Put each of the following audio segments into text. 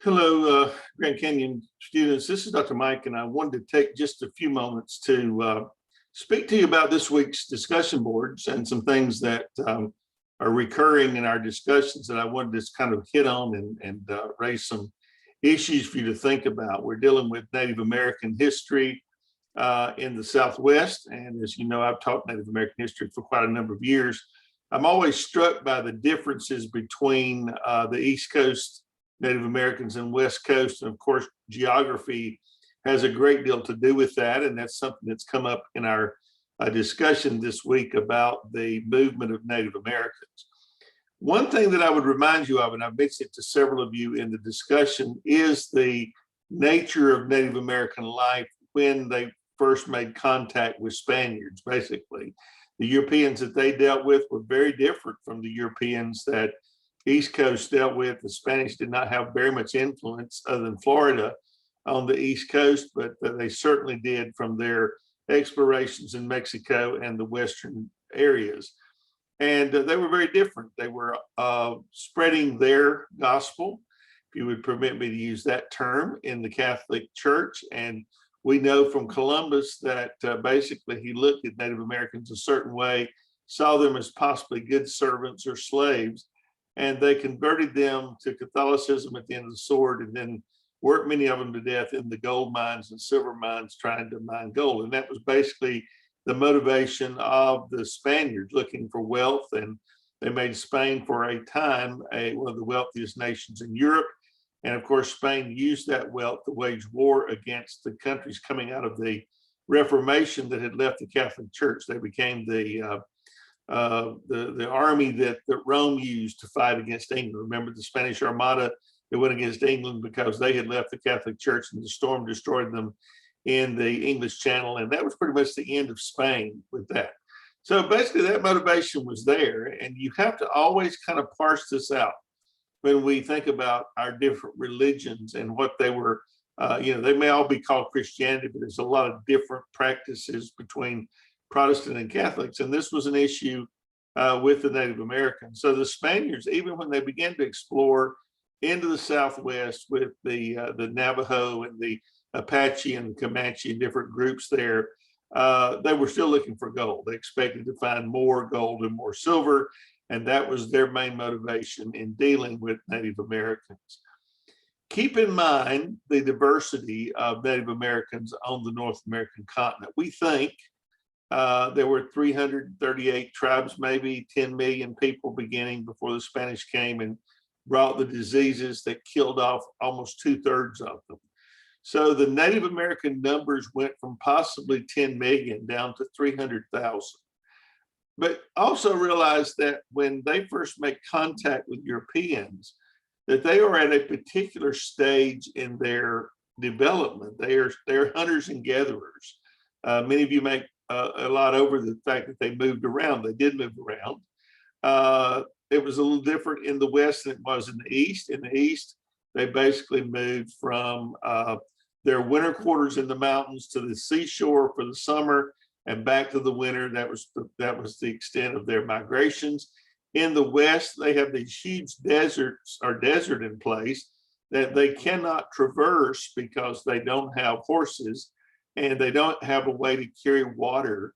Hello, Grand Canyon students. This is Dr. Mike, and I wanted to take just a few moments to speak to you about this week's discussion boards and some things that are recurring in our discussions that I wanted to kind of hit on and raise some issues for you to think about. We're dealing with Native American history in the Southwest, and as you know, I've taught Native American history for quite a number of years. I'm always struck by the differences between the East Coast Native Americans and West Coast. And of course, geography has a great deal to do with that. And that's something that's come up in our discussion this week about the movement of Native Americans. One thing that I would remind you of, and I've mentioned it to several of you in the discussion, is the nature of Native American life when they first made contact with Spaniards. Basically, the Europeans that they dealt with were very different from the Europeans that East Coast dealt with. The Spanish did not have very much influence other than Florida on the East Coast, but they certainly did from their explorations in Mexico and the Western areas. And they were very different. They were spreading their gospel, if you would permit me to use that term, in the Catholic Church. And we know from Columbus that basically he looked at Native Americans a certain way, saw them as possibly good servants or slaves, and they converted them to Catholicism at the end of the sword, and then worked many of them to death in the gold mines and silver mines trying to mine gold. And that was basically the motivation of the Spaniards, looking for wealth. And they made Spain for a time one of the wealthiest nations in Europe. And of course, Spain used that wealth to wage war against the countries coming out of the Reformation that had left the Catholic Church. They became the army that Rome used to fight against England. Remember the Spanish Armada that went against England because they had left the Catholic Church and the storm destroyed them in the English Channel. And that was pretty much the end of Spain with that. So basically that motivation was there. And you have to always kind of parse this out when we think about our different religions and what they were. They may all be called Christianity, but there's a lot of different practices between Protestant and Catholics, and this was an issue with the Native Americans. So the Spaniards, even when they began to explore into the Southwest with the Navajo and the Apache and the Comanche and different groups there, they were still looking for gold. They expected to find more gold and more silver, and that was their main motivation in dealing with Native Americans. Keep in mind the diversity of Native Americans on the North American continent. We think there were 338 tribes, maybe 10 million people beginning before the Spanish came and brought the diseases that killed off almost 2/3 of them. So the Native American numbers went from possibly 10 million down to 300,000. But also realize that when they first make contact with Europeans, that they are at a particular stage in their development. They're hunters and gatherers. Many of you make a lot over the fact that they moved around. They did move around. It was a little different in the West than it was in the East. In the East, they basically moved from their winter quarters in the mountains to the seashore for the summer and back to the winter. That was the extent of their migrations. In the West, they have these huge desert in place that they cannot traverse because they don't have horses and they don't have a way to carry water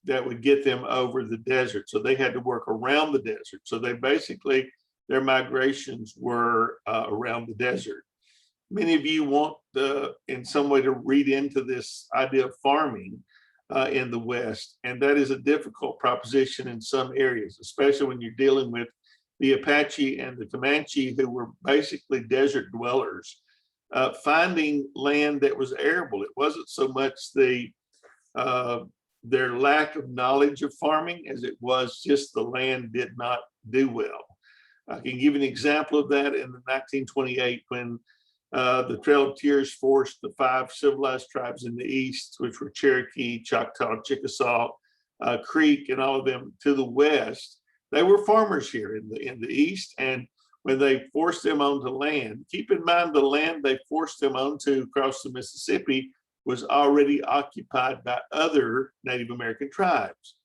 that would get them over the desert. So they had to work around the desert. So their migrations were around the desert. Many of you want in some way to read into this idea of farming in the West, and that is a difficult proposition in some areas, especially when you're dealing with the Apache and the Comanche, who were basically desert dwellers. Finding land that was arable. It wasn't so much their lack of knowledge of farming as it was just the land did not do well. I can give you an example of that in 1928 when the Trail of Tears forced the 5 civilized tribes in the East, which were Cherokee, Choctaw, Chickasaw, Creek, and all of them to the West. They were farmers here in the East, and when they forced them onto land, keep in mind the land they forced them onto across the Mississippi was already occupied by other Native American tribes.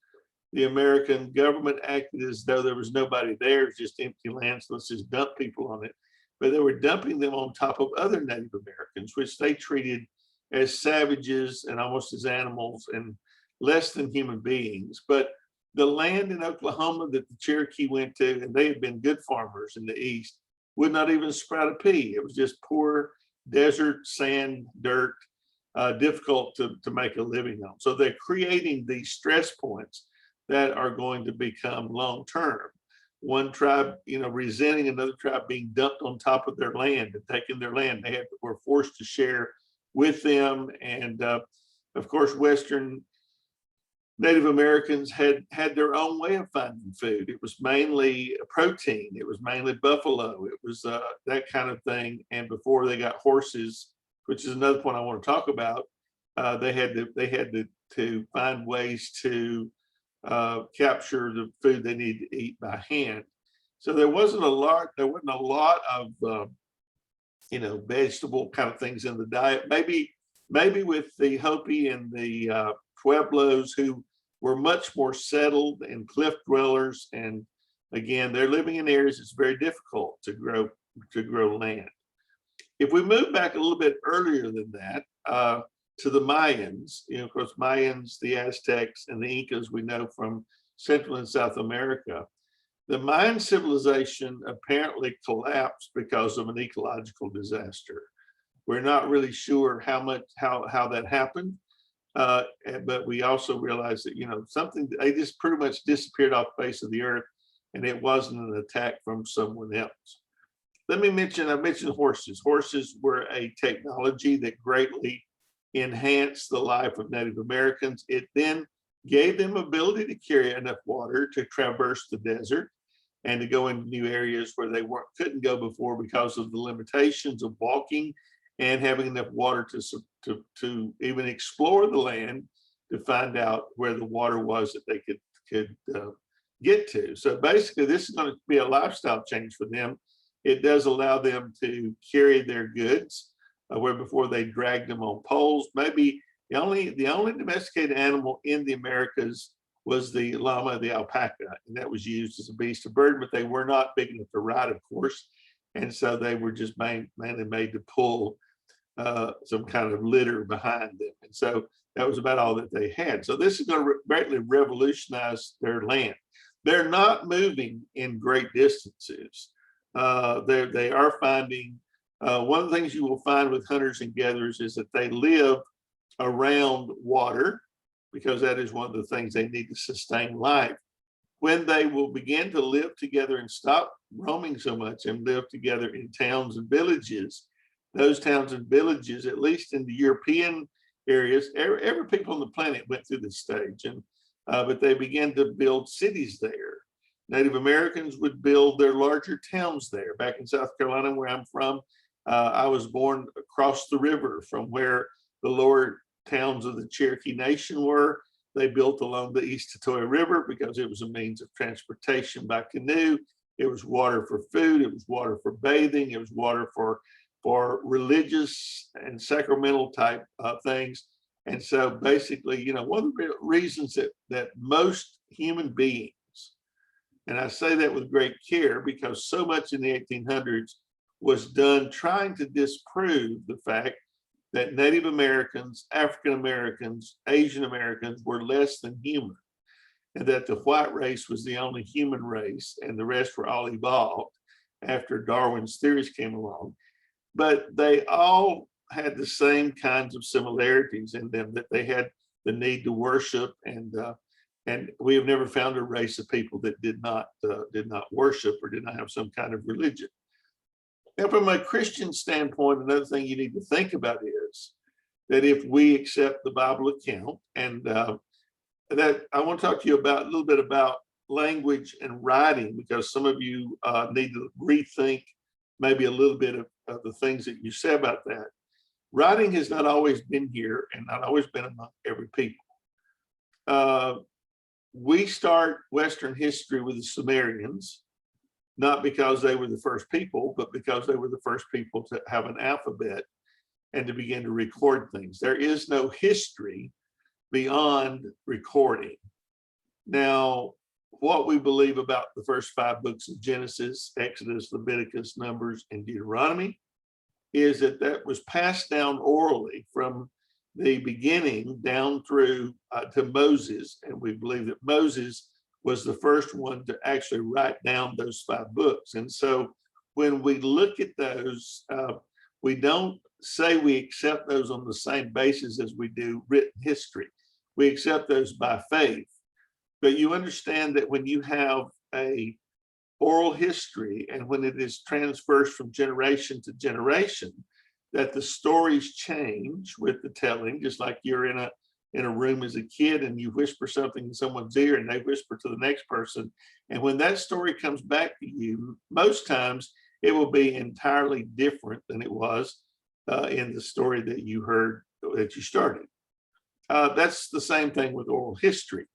The American government acted as though there was nobody there, it's just empty land, so let's just dump people on it. but they were dumping them on top of other Native Americans, which they treated as savages and almost as animals and less than human beings. But the land in Oklahoma that the Cherokee went to, and they had been good farmers in the East, would not even sprout a pea. It was just poor desert, sand, dirt, difficult to make a living on. So they're creating these stress points that are going to become long-term. One tribe, resenting another tribe being dumped on top of their land and taking their land. They were forced to share with them. And of course, Western Native Americans had their own way of finding food. It was mainly protein. It was mainly buffalo. It was that kind of thing. And before they got horses, which is another point I want to talk about, they had to find ways to capture the food they need to eat by hand. So there wasn't a lot of vegetable kind of things in the diet. Maybe with the Hopi and the Pueblos, who were much more settled and cliff dwellers, and again, they're living in areas it's very difficult to grow land. If we move back a little bit earlier than that, to the Mayans, of course, Mayans, the Aztecs, and the Incas we know from Central and South America. The Mayan civilization apparently collapsed because of an ecological disaster. We're not really sure how that happened, but we also realize that they just pretty much disappeared off the face of the earth, and it wasn't an attack from someone else. I mentioned horses. Horses were a technology that greatly enhanced the life of Native Americans. It then gave them ability to carry enough water to traverse the desert and to go into new areas where they couldn't go before because of the limitations of walking and having enough water to even explore the land to find out where the water was that they could get to. So basically, this is going to be a lifestyle change for them. It does allow them to carry their goods where before they dragged them on poles. Maybe the only domesticated animal in the Americas was the llama, the alpaca, and that was used as a beast of burden, but they were not big enough to ride, of course. And so they were just mainly made to pull some kind of litter behind them. And so that was about all that they had. So this is going to greatly revolutionize their land. They're not moving in great distances. They are finding, one of the things you will find with hunters and gatherers is that they live around water, because that is one of the things they need to sustain life. When they will begin to live together and stop roaming so much and live together in towns and villages, those towns and villages, at least in the European areas, every people on the planet went through this stage, but they began to build cities there. Native Americans would build their larger towns there. Back in South Carolina, where I'm from, I was born across the river from where the lower towns of the Cherokee Nation were. They built along the East Totoya River because it was a means of transportation by canoe. It was water for food. It was water for bathing. It was water for religious and sacramental type things. And so basically, one of the reasons that most human beings, and I say that with great care because so much in the 1800s was done trying to disprove the fact that Native Americans, African Americans, Asian Americans were less than human, and that the white race was the only human race and the rest were all evolved after Darwin's theories came along. But they all had the same kinds of similarities in them, that they had the need to worship, and we have never found a race of people that did not worship or did not have some kind of religion. Now, from a Christian standpoint, another thing you need to think about is that if we accept the Bible account, and that I want to talk to you about a little bit about language and writing, because some of you need to rethink maybe a little bit of the things that you say about that. Writing has not always been here and not always been among every people. We start Western history with the Sumerians, not because they were the first people, but because they were the first people to have an alphabet and to begin to record things. There is no history beyond recording. Now, what we believe about the first 5 books of Genesis, Exodus, Leviticus, Numbers, and Deuteronomy is that that was passed down orally from the beginning down through to Moses. And we believe that Moses was the first one to actually write down those 5 books. And so when we look at those, we don't say we accept those on the same basis as we do written history. We accept those by faith. But you understand that when you have a oral history and when it is transversed from generation to generation, that the stories change with the telling, just like you're in a room as a kid and you whisper something in someone's ear and they whisper to the next person. And when that story comes back to you, most times it will be entirely different than it was in the story that you heard that you started. That's the same thing with oral history.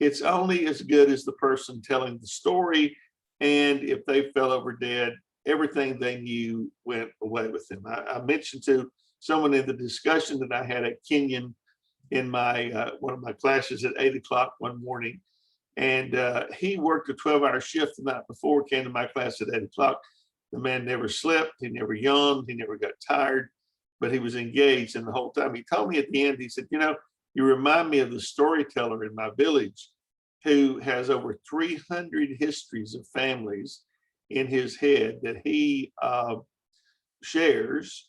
It's only as good as the person telling the story. And if they fell over dead, everything they knew went away with them. I mentioned to someone in the discussion that I had at Kenyon in my one of my classes at 8 o'clock one morning. And he worked a 12-hour shift the night before, came to my class at 8 o'clock. The man never slept, he never yawned, he never got tired, but he was engaged. And the whole time he told me at the end, he said, you remind me of the storyteller in my village who has over 300 histories of families in his head that he shares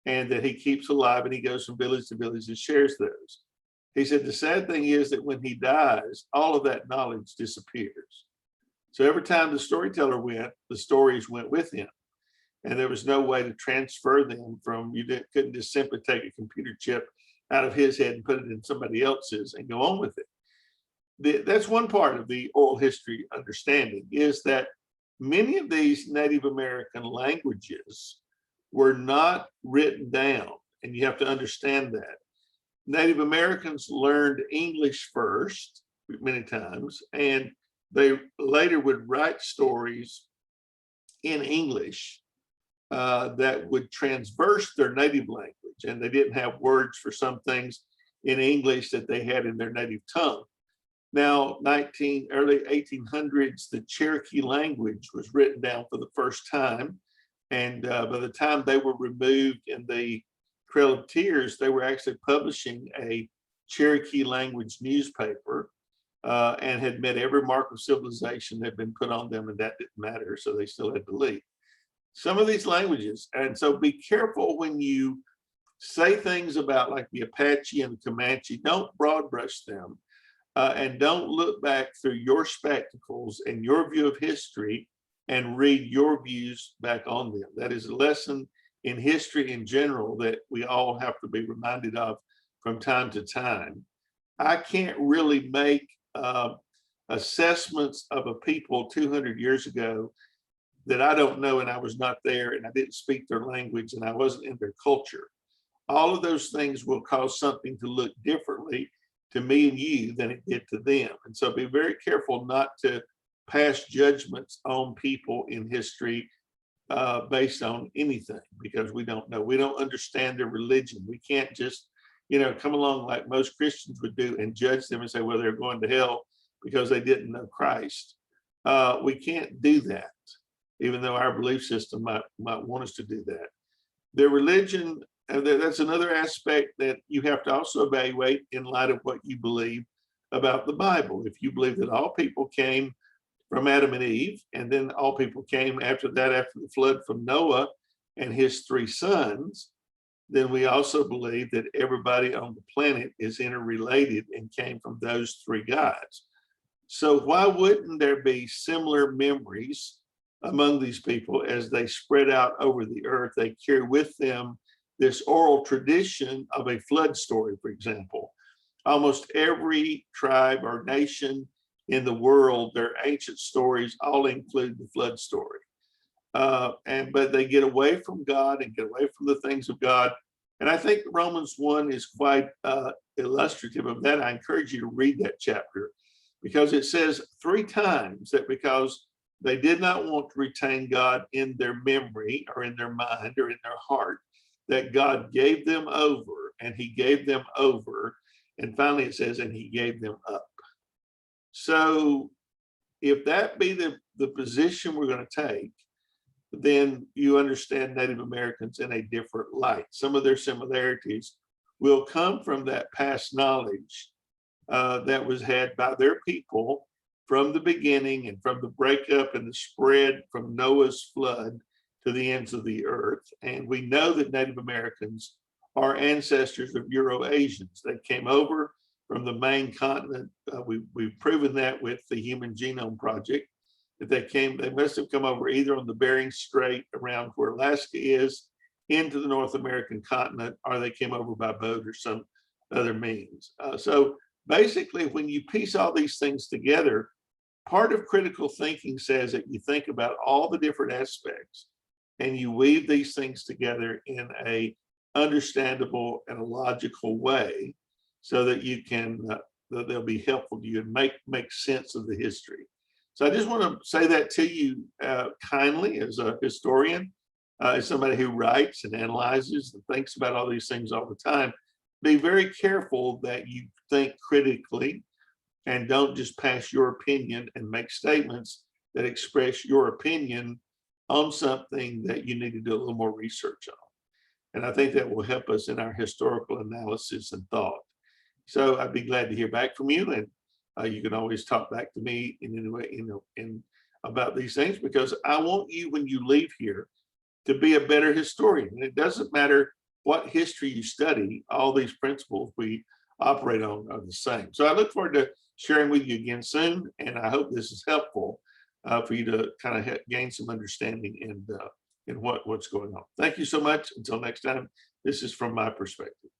and that he keeps alive, and he goes from village to village and shares those. He said, the sad thing is that when he dies, all of that knowledge disappears. So every time the storyteller went, the stories went with him. And there was no way to transfer them from, couldn't just simply take a computer chip out of his head and put it in somebody else's and go on with it. That's one part of the oral history understanding, is that many of these Native American languages were not written down, and you have to understand that. Native Americans learned English first many times, and they later would write stories in English that would transverse their native language, and they didn't have words for some things in English that they had in their native tongue. Now, early 1800s, the Cherokee language was written down for the first time. And by the time they were removed in the Trail of Tears, they were actually publishing a Cherokee language newspaper and had met every mark of civilization that had been put on them, and that didn't matter, so they still had to leave. Some of these languages, and so be careful when you say things about like the Apache and the Comanche, don't broad brush them. And don't look back through your spectacles and your view of history and read your views back on them. That is a lesson in history in general that we all have to be reminded of from time to time. I can't really make assessments of a people 200 years ago that I don't know, and I was not there, and I didn't speak their language, and I wasn't in their culture. All of those things will cause something to look differently to me and you than it did to them. And so be very careful not to pass judgments on people in history based on anything, because we don't know. We don't understand their religion. We can't just, come along like most Christians would do and judge them and say, well, they're going to hell because they didn't know Christ. We can't do that, even though our belief system might want us to do that. Their religion, that's another aspect that you have to also evaluate in light of what you believe about the Bible. If you believe that all people came from Adam and Eve, and then all people came after that, after the flood, from Noah and his 3 sons, then we also believe that everybody on the planet is interrelated and came from those 3 guys. So why wouldn't there be similar memories among these people as they spread out over the earth? They carry with them this oral tradition of a flood story, for example. Almost every tribe or nation in the world, their ancient stories all include the flood story. But they get away from God and get away from the things of God. And I think Romans 1 is quite illustrative of that. I encourage you to read that chapter, because it says 3 times that because they did not want to retain God in their memory or in their mind or in their heart, that God gave them over, and he gave them over. And finally it says, and he gave them up. So if that be the position we're going to take, then you understand Native Americans in a different light. Some of their similarities will come from that past knowledge that was had by their people from the beginning and from the breakup and the spread from Noah's flood to the ends of the earth. And we know that Native Americans are ancestors of Euro-Asians. They came over from the main continent. We've proven that with the Human Genome Project, that they must have come over either on the Bering Strait around where Alaska is into the North American continent, or they came over by boat or some other means. So basically, when you piece all these things together, part of critical thinking says that you think about all the different aspects and you weave these things together in a understandable and a logical way so that you can, that they'll be helpful to you and make sense of the history. So I just want to say that to you kindly as a historian, as somebody who writes and analyzes and thinks about all these things all the time. Be very careful that you think critically and don't just pass your opinion and make statements that express your opinion on something that you need to do a little more research on. And I think that will help us in our historical analysis and thought. So I'd be glad to hear back from you, and you can always talk back to me in any way, about these things, because I want you, when you leave here, to be a better historian. And it doesn't matter what history you study, all these principles we operate on are the same. So I look forward to sharing with you again soon, and I hope this is helpful for you to kind of gain some understanding in what's going on. Thank you so much. Until next time, this is From My Perspective.